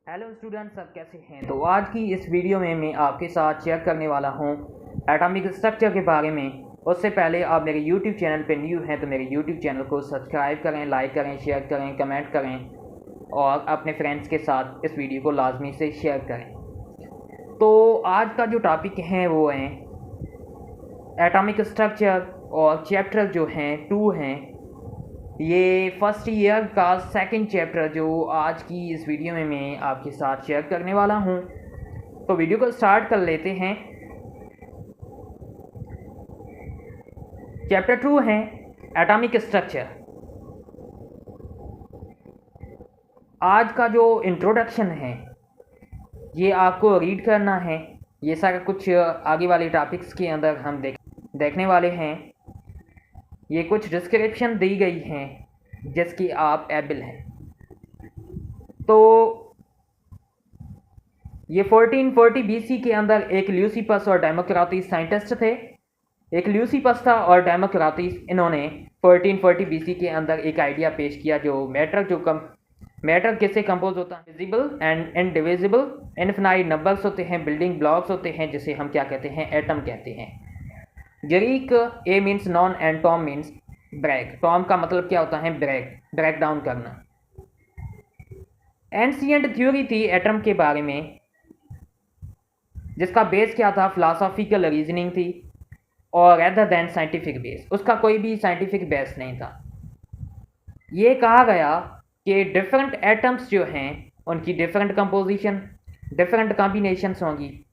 Hello students, सब कैसे हैं। तो आज की इस वीडियो में मैं आपके साथ शेयर करने वाला हूं एटॉमिक स्ट्रक्चर के बारे में। उससे पहले आप मेरे यूट्यूब चैनल पर न्यू हैं तो मेरे यूट्यूब चैनल को सब्सक्राइब करें, लाइक करें, शेयर करें, कमेंट करें और अपने फ्रेंड्स के साथ इस वीडियो को लाजमी से शेयर करें। तो आज का जो टॉपिक है वो है एटॉमिक स्ट्रक्चर और चैप्टर जो हैं 2 हैं। ये फर्स्ट ईयर का सेकंड चैप्टर जो आज की इस वीडियो में मैं आपके साथ शेयर करने वाला हूँ। तो वीडियो को स्टार्ट कर लेते हैं। चैप्टर 2 है एटॉमिक स्ट्रक्चर। आज का जो इंट्रोडक्शन है ये आपको रीड करना है। ये सारा कुछ आगे वाले टॉपिक्स के अंदर हम देखने वाले हैं। ये कुछ डिस्क्रिप्शन दी गई हैं जिसकी आप एबल हैं। तो ये 1440 बीसी के अंदर एक ल्यूसिपस और डेमोक्रातिस साइंटिस्ट थे। एक ल्यूसिपस था और डेमोक्रातिस, इन्होंने 1440 बीसी के अंदर एक आइडिया पेश किया जो मैटर किससे कंपोज होता है, visible and indivisible infinite numbers होते हैं, बिल्डिंग ब्लॉक्स होते हैं जिसे हम क्या कहते हैं, एटम कहते हैं। Greek a means non and tom means break. Tom का मतलब क्या होता है, ब्रेक डाउन करना। एंशिएंट थ्योरी थी एटम के बारे में जिसका बेस क्या था, फिलोसॉफिकल रीजनिंग थी और रेदर देन साइंटिफिक बेस। उसका कोई भी साइंटिफिक बेस नहीं था। ये कहा गया कि डिफरेंट एटम्स जो हैं उनकी डिफरेंट कंपोजिशन, डिफरेंट कॉम्बिनेशंस होंगी।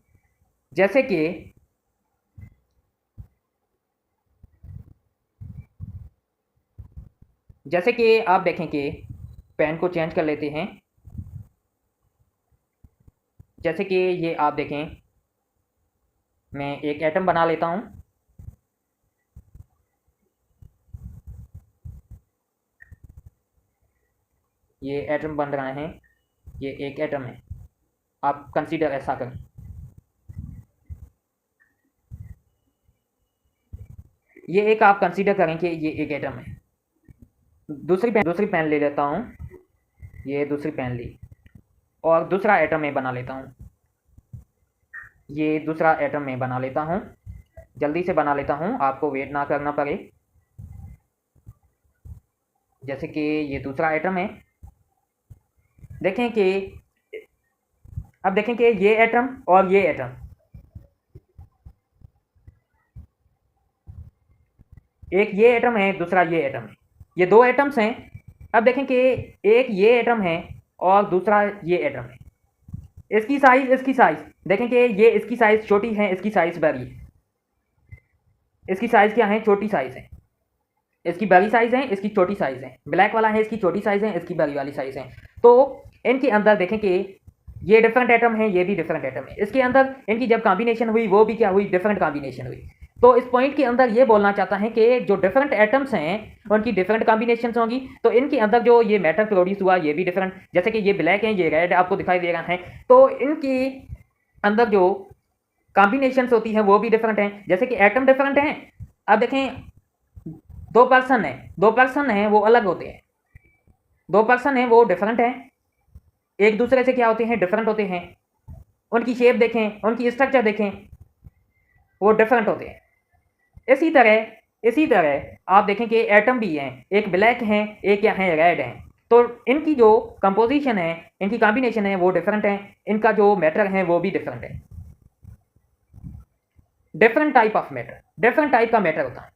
जैसे कि आप देखें कि पेन को चेंज कर लेते हैं। जैसे कि ये आप देखें, मैं एक एटम बना लेता हूं। ये एटम बन रहा है, ये एक एटम है। आप कंसीडर ऐसा करें। ये एक आप कंसीडर करें कि ये एक एटम है। दूसरी पेन ले लेता हूँ। ये दूसरी पेन ली और दूसरा एटम में बना लेता हूँ। ये दूसरा एटम में बना लेता हूँ। जल्दी से बना लेता हूँ, आपको वेट ना करना पड़े। जैसे कि ये दूसरा एटम है। अब देखें कि ये एटम और ये एटम, एक ये एटम है, दूसरा ये एटम है। ये दो एटम्स हैं। अब देखें कि एक ये एटम है और दूसरा ये एटम है। इसकी साइज देखें कि ये इसकी साइज छोटी है, इसकी साइज बड़ी है। इसकी साइज क्या है, छोटी साइज है। इसकी बड़ी साइज है, इसकी छोटी साइज है। ब्लैक वाला है, इसकी छोटी साइज है, इसकी बड़ी वाली साइज है। तो इनके अंदर देखें कि ये डिफरेंट एटम है, ये भी डिफरेंट एटम है। इसके अंदर इनकी जब कॉम्बिनेशन हुई वो भी क्या हुई, डिफरेंट कॉम्बिनेशन हुई। तो इस पॉइंट के अंदर ये बोलना चाहता है कि जो डिफरेंट एटम्स हैं उनकी डिफरेंट कॉम्बिनेशन होंगी। तो इनके अंदर जो ये मैटर प्रोड्यूस हुआ ये भी डिफरेंट, जैसे कि ये ब्लैक है, ये रेड आपको दिखाई दे रहा है। तो इनकी अंदर जो कॉम्बिनेशंस होती हैं वो भी डिफरेंट हैं। जैसे कि एटम डिफरेंट हैं। अब देखें, दो पर्सन हैं वो अलग होते हैं। दो पर्सन हैं वो डिफरेंट हैं, एक दूसरे से क्या होते हैं, डिफरेंट होते हैं। उनकी शेप देखें, उनकी स्ट्रक्चर देखें, वो डिफरेंट होते हैं। इसी तरह आप देखें कि एटम भी हैं, एक ब्लैक हैं, एक क्या है, रेड हैं। तो इनकी जो कंपोजिशन है, इनकी कॉम्बिनेशन है वो डिफरेंट है। इनका जो मैटर है वो भी डिफरेंट है। Different type of matter, different type का मैटर होता है।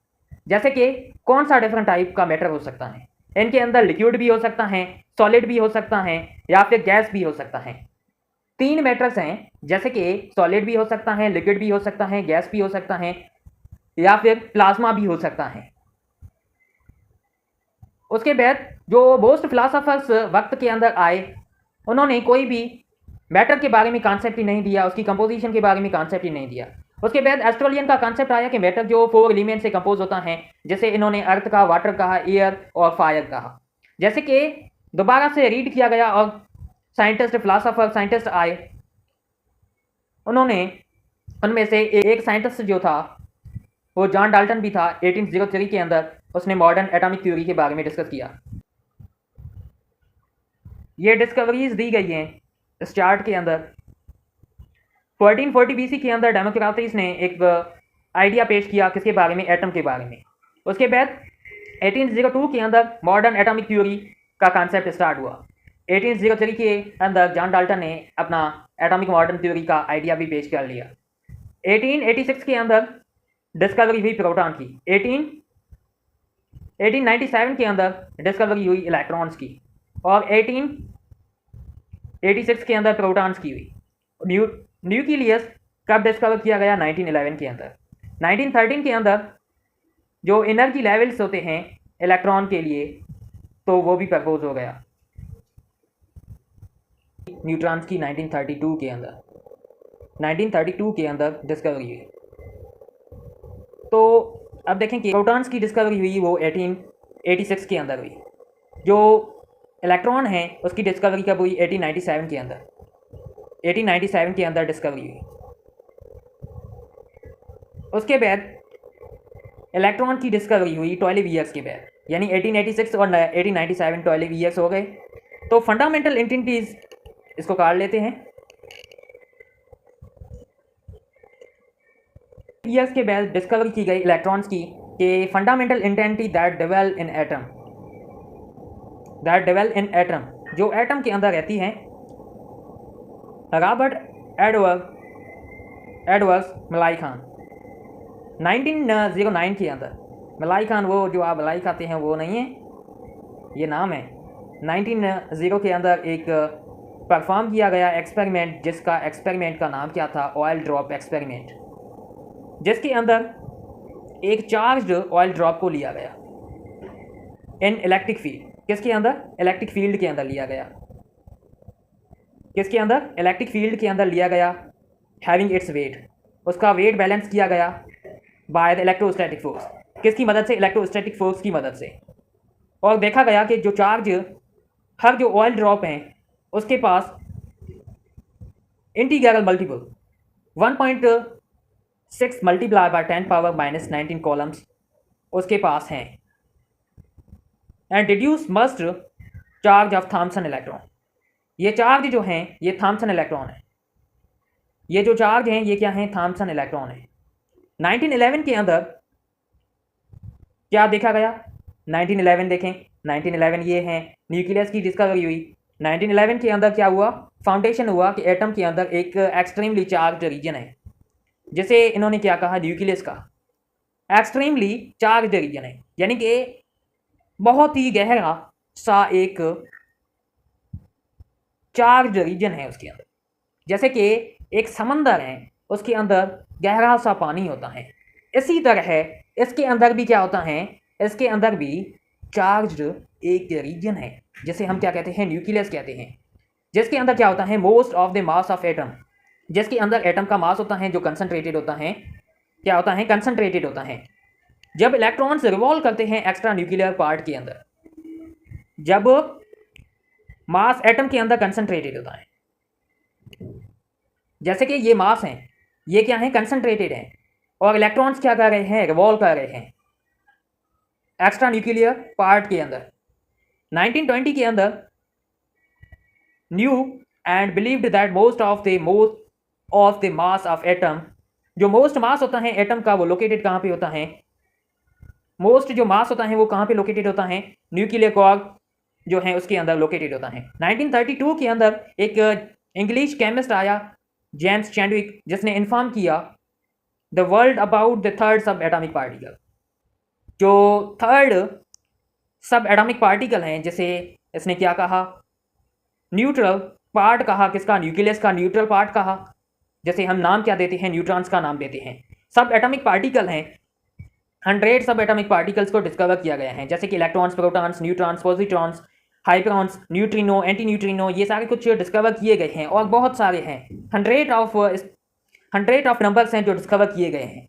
जैसे कि कौन सा डिफरेंट टाइप का मैटर हो सकता है, इनके अंदर लिक्विड भी हो सकता है, सॉलिड भी हो सकता है या फिर गैस भी हो सकता है। 3 मैटर्स हैं, जैसे कि सॉलिड भी हो सकता है, लिक्विड भी हो सकता है, गैस भी हो सकता है या फिर प्लाज्मा भी हो सकता है। उसके बाद जो मोस्ट फिलोसोफर्स वक्त के अंदर आए उन्होंने कोई भी मैटर के बारे में कॉन्सेप्ट ही नहीं दिया, उसकी कंपोजिशन के बारे में कॉन्सेप्ट ही नहीं दिया। उसके बाद एस्ट्रोलियन का कॉन्सेप्ट आया कि मैटर जो 4 एलिमेंट से कंपोज होता है, जैसे इन्होंने अर्थ कहा, वाटर कहा, एयर और फायर कहा। जैसे कि दोबारा से रीड किया गया और साइंटिस्ट आए, उन्होंने उनमें से एक साइंटिस्ट जो था वो जॉन डाल्टन भी था। 1803 के अंदर उसने मॉडर्न एटॉमिक थ्योरी के बारे में डिस्कस किया। ये डिस्कवरीज दी गई हैं स्टार्ट के अंदर 1440 BC के अंदर डेमोक्रातिस ने एक आइडिया पेश किया किसके बारे में, एटम के बारे में। उसके बाद 1802 के अंदर मॉडर्न एटॉमिक थ्योरी का कॉन्सेप्ट स्टार्ट हुआ। 1803 के अंदर जॉन डाल्टन ने अपना एटॉमिक मॉडर्न थ्योरी का आइडिया भी पेश कर लिया। 1886 के अंदर डिस्कवरी हुई प्रोटॉन की। 1897 के अंदर डिस्कवरी हुई इलेक्ट्रॉन्स की और 1886 के अंदर प्रोटॉन्स की हुई। न्यूक्लियस कब डिस्कवर किया गया? 1911 के अंदर। 1913 के अंदर जो एनर्जी लेवल्स होते हैं इलेक्ट्रॉन के लिए, तो वो भी प्रपोज हो गया। न्यूट्रॉन्स की 1932 के अंदर डिस्कवरी हुई। तो अब देखें कि प्रोटॉन्स की डिस्कवरी हुई वो 1886 के अंदर हुई। जो इलेक्ट्रॉन है उसकी डिस्कवरी कब हुई? 1897 के अंदर। 1897 के अंदर डिस्कवरी हुई। उसके बाद इलेक्ट्रॉन की डिस्कवरी हुई 12 ईयर्स के बाद, यानी 1886 और 1897 12 ईयर्स हो गए। तो फंडामेंटल इंटिनिटीज इसको काट लेते हैं। ईयर्स के बाद डिस्कवरी की गई इलेक्ट्रॉन्स की कि fundamental entity that develop in atom, जो एटम के अंदर रहती हैं। रॉबर्ट एडवर्ड्स मलाई खान 1909 के अंदर। मलाई खान वो जो आप मलाई खाते हैं वो नहीं है, ये नाम है। 1900 के अंदर एक परफॉर्म किया गया एक्सपेरिमेंट, जिसका एक्सपेरिमेंट का नाम क्या था? ऑयल ड्रॉप एक्सपेरिमेंट, जिसके अंदर एक चार्ज्ड ऑयल ड्रॉप को लिया गया इन इलेक्ट्रिक फील्ड। किसके अंदर? इलेक्ट्रिक फील्ड के अंदर लिया गया। किसके अंदर? इलेक्ट्रिक फील्ड के अंदर लिया गया। हैविंग इट्स वेट, उसका वेट बैलेंस किया गया बाय द इलेक्ट्रोस्टैटिक फोर्स। किसकी मदद से? इलेक्ट्रोस्टैटिक फोर्स की मदद से। और देखा गया कि जो चार्ज हर जो ऑयल ड्रॉप हैं उसके पास integral multiple 1.6 multiply by 10⁻⁻19 coulombs उसके पास हैं। And deduce must charge of Thomson electron. ये चार्ज जो हैं ये थॉम्सन इलेक्ट्रॉन है। ये जो चार्ज हैं ये क्या हैं? थॉम्सन इलेक्ट्रॉन है। 1911 के अंदर क्या देखा गया? 1911 देखें, 1911 ये हैं न्यूक्लियस की डिस्कवरी हुई। 1911 के अंदर क्या हुआ? फाउंडेशन हुआ कि एटम के अंदर एक एक्सट्रीमली चार्ज रीजन है, जिसे इन्होंने क्या कहा? न्यूक्लियस का एक्सट्रीमली चार्ज रीजन है, यानी कि बहुत ही गहरा सा एक चार्ज रीजन है उसके अंदर। जैसे कि एक समंदर है उसके अंदर गहरा सा पानी होता है, इसी तरह इसके अंदर भी क्या होता है? इसके अंदर भी चार्ज्ड एक रीजन है, जिसे हम क्या कहते हैं? न्यूक्लियस कहते हैं। जिसके अंदर क्या होता है? Most of the mass of atom, जिसके अंदर एटम का मास होता है जो कंसनट्रेटेड होता है। क्या होता है? कंसनट्रेटेड होता है। जब इलेक्ट्रॉन्स रिवॉल्व करते हैं एक्स्ट्रा न्यूक्लियर पार्ट के अंदर, जब मास एटम के अंदर कंसनट्रेटेड होता है, जैसे कि ये मास हैं, ये क्या है? कंसनट्रेटेड हैं, और इलेक्ट्रॉन्स क्या कर रहे हैं? रिवॉल्व कर रहे हैं एक्स्ट्रा न्यूक्लियर पार्ट के अंदर। 1920 के अंदर new and believed that most of the mass of atom, जो मोस्ट मास होता है एटम का, वो लोकेटेड कहाँ पे होता है? मोस्ट जो मास होता है वो कहाँ पे लोकेटेड होता है? न्यूक्लियर कॉर्क जो है उसके अंदर लोकेटेड होता है। 1932 के अंदर एक इंग्लिश केमिस्ट आया, जेम्स चैडविक, जिसने इन्फॉर्म किया the world about the third सब एटॉमिक पार्टिकल। जो थर्ड सब एटॉमिक पार्टिकल हैं, जिसे इसने क्या कहा? न्यूट्रल पार्ट कहा। किसका? न्यूक्लियस का न्यूट्रल पार्ट कहा, जैसे हम नाम क्या देते हैं? न्यूट्रॉन्स का नाम देते हैं। सब एटॉमिक पार्टिकल हैं, 100 सब एटॉमिक पार्टिकल्स को डिस्कवर किया गया है, जैसे कि electrons, protons, neutrons, positrons, hadrons, neutrino, anti neutrino, ये सारे कुछ डिस्कवर किए गए हैं और बहुत सारे हैं। 100 ऑफ नंबर्स हैं जो डिस्कवर किए गए हैं।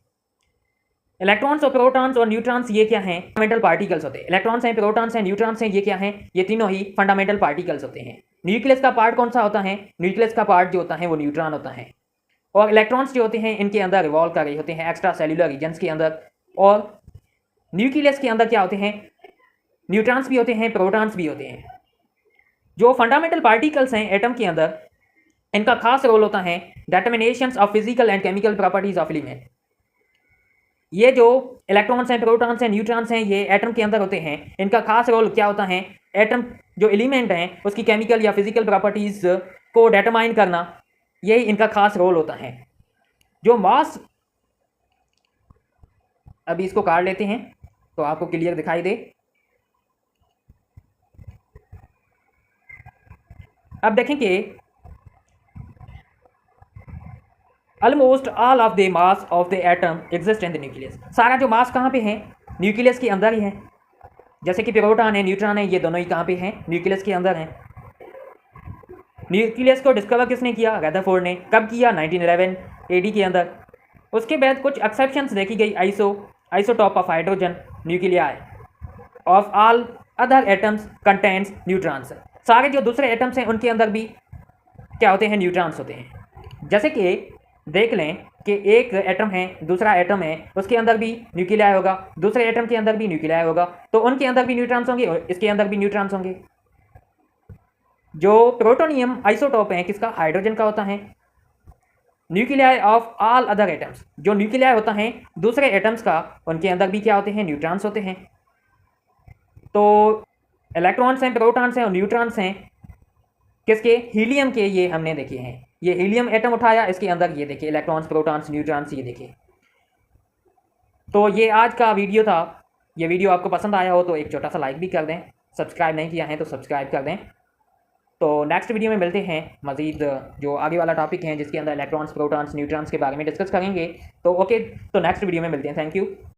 इलेक्ट्रॉन्स और प्रोटॉन्स और न्यूट्रॉन्स ये क्या हैं? फंडामेंटल पार्टिकल्स होते हैं। इलेक्ट्रॉन्स हैं, प्रोटॉन्स हैं, न्यूट्रॉन्स हैं, ये क्या हैं? ये तीनों ही फंडामेंटल पार्टिकल्स होते हैं। न्यूक्लियस का पार्ट कौन सा होता है? न्यूक्लियस का पार्ट जो होता है वो न्यूट्रॉन होता है, और इलेक्ट्रॉन्स जो होते हैं इनके अंदर रिवॉल्व कर रहे होते हैं एक्स्ट्रा सेल्यूलर रीजन्स के अंदर। और न्यूक्लियस के अंदर क्या होते हैं? न्यूट्रॉन्स भी होते हैं, प्रोटॉन्स भी होते हैं। जो फंडामेंटल पार्टिकल्स हैं एटम के अंदर, इनका खास रोल होता है determinations of physical and chemical properties of element. ये जो इलेक्ट्रॉन्स हैं, प्रोटॉन्स हैं, न्यूट्रॉन्स हैं, ये एटम के अंदर होते हैं। इनका खास रोल क्या होता है, एटम जो एलिमेंट हैं उसकी केमिकल या फिजिकल प्रॉपर्टीज को डिटरमाइन करना, यही इनका खास रोल होता है। जो मास, अभी इसको काट लेते हैं तो आपको क्लियर दिखाई दे। अब देखें कि almost all of the mass of the atom exist in the nucleus. सारा जो मास कहाँ पे है, न्यूक्लियस के अंदर ही है। जैसे कि प्रोटॉन है, न्यूट्रॉन है, ये दोनों ही कहाँ पे हैं, न्यूक्लियस के अंदर हैं। न्यूक्लियस को डिस्कवर किसने किया, रदरफोर्ड ने। कब किया, 1911 AD के अंदर। उसके बाद कुछ एक्सेप्शंस देखी गई, isotope of hydrogen nuclei of all other atoms contents neutrons. सारे जो दूसरे एटम्स हैं उनके अंदर भी क्या होते हैं, न्यूट्रॉन्स होते हैं। जैसे कि देख लें कि एक एटम है, दूसरा एटम है, उसके अंदर भी न्यूक्लियाई होगा, दूसरे एटम के अंदर भी न्यूक्लियाई होगा, तो उनके अंदर भी न्यूट्रॉन्स होंगे और इसके अंदर भी न्यूट्रॉन्स होंगे। जो प्रोटोनियम आइसोटॉप है किसका, हाइड्रोजन का होता है। Nuclei of all other atoms, जो न्यूक्लियाई होता है दूसरे एटम्स का, उनके अंदर भी क्या होते हैं, न्यूट्रॉन्स होते हैं। तो इलेक्ट्रॉन्स हैं, प्रोटॉन्स हैं और न्यूट्रॉन्स हैं किसके, हीलियम के। ये हमने देखे हैं, ये हीलियम एटम उठाया, इसके अंदर ये देखिए इलेक्ट्रॉन्स, प्रोटॉन्स, न्यूट्रॉन्स, ये देखिए। तो ये आज का वीडियो था। ये वीडियो आपको पसंद आया हो तो एक छोटा सा लाइक भी कर दें, सब्सक्राइब नहीं किया है तो सब्सक्राइब कर दें। तो नेक्स्ट वीडियो में मिलते हैं, मज़ीद जो आगे वाला टॉपिक है जिसके अंदर इलेक्ट्रॉन्स, प्रोटॉन्स, न्यूट्रॉन्स के बारे में डिस्कस करेंगे। तो ओके, तो नेक्स्ट वीडियो में मिलते हैं। Thank you.